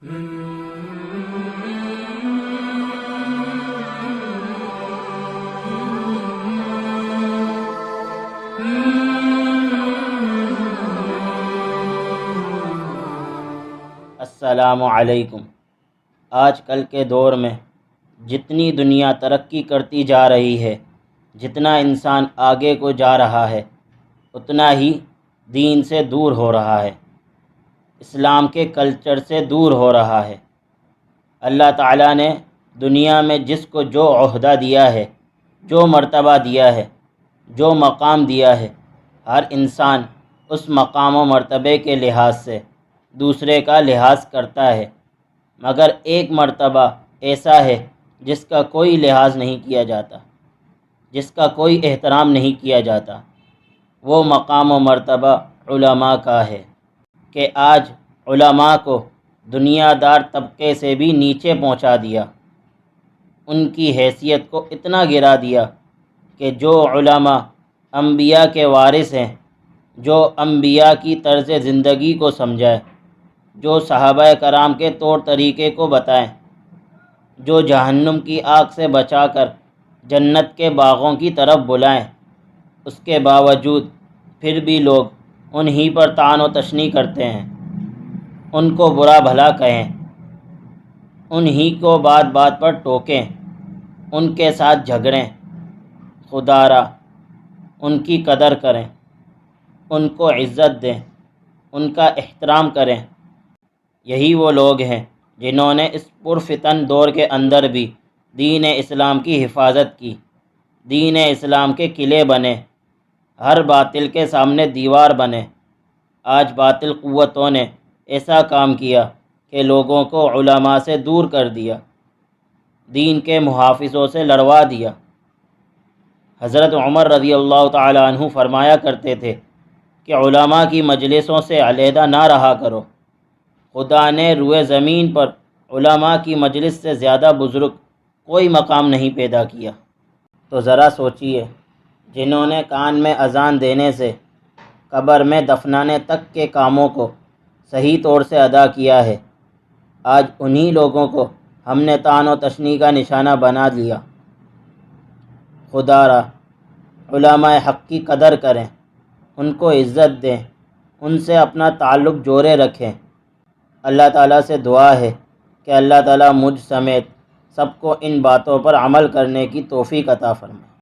السلام علیکم۔ آج کل کے دور میں جتنی دنیا ترقی کرتی جا رہی ہے، جتنا انسان آگے کو جا رہا ہے، اتنا ہی دین سے دور ہو رہا ہے، اسلام کے کلچر سے دور ہو رہا ہے۔ اللہ تعالیٰ نے دنیا میں جس کو جو عہدہ دیا ہے، جو مرتبہ دیا ہے، جو مقام دیا ہے، ہر انسان اس مقام و مرتبے کے لحاظ سے دوسرے کا لحاظ کرتا ہے، مگر ایک مرتبہ ایسا ہے جس کا کوئی لحاظ نہیں کیا جاتا، جس کا کوئی احترام نہیں کیا جاتا۔ وہ مقام و مرتبہ علماء کا ہے کہ آج علماء کو دنیا دار طبقے سے بھی نیچے پہنچا دیا، ان کی حیثیت کو اتنا گرا دیا کہ جو علماء انبیاء کے وارث ہیں، جو انبیاء کی طرز زندگی کو سمجھائے، جو صحابہ کرام کے طور طریقے کو بتائیں، جو جہنم کی آگ سے بچا کر جنت کے باغوں کی طرف بلائیں، اس کے باوجود پھر بھی لوگ انہی پر طعن و تشنیع کرتے ہیں، ان کو برا بھلا کہیں، انہی کو بات بات پر ٹوکیں، ان کے ساتھ جھگڑیں۔ خدا را ان کی قدر کریں، ان کو عزت دیں، ان کا احترام کریں۔ یہی وہ لوگ ہیں جنہوں نے اس پرفتن دور کے اندر بھی دین اسلام کی حفاظت کی، دین اسلام کے قلعے بنے، ہر باطل کے سامنے دیوار بنے۔ آج باطل قوتوں نے ایسا کام کیا کہ لوگوں کو علماء سے دور کر دیا، دین کے محافظوں سے لڑوا دیا۔ حضرت عمر رضی اللہ تعالیٰ عنہ فرمایا کرتے تھے کہ علماء کی مجلسوں سے علیحدہ نہ رہا کرو، خدا نے روئے زمین پر علماء کی مجلس سے زیادہ بزرگ کوئی مقام نہیں پیدا کیا۔ تو ذرا سوچئے، جنہوں نے کان میں اذان دینے سے قبر میں دفنانے تک کے کاموں کو صحیح طور سے ادا کیا ہے، آج انہی لوگوں کو ہم نے طعن و تشنیع کا نشانہ بنا لیا۔ خدا را علماء حق کی قدر کریں، ان کو عزت دیں، ان سے اپنا تعلق جوڑے رکھیں۔ اللہ تعالیٰ سے دعا ہے کہ اللہ تعالیٰ مجھ سمیت سب کو ان باتوں پر عمل کرنے کی توفیق عطا فرمائے۔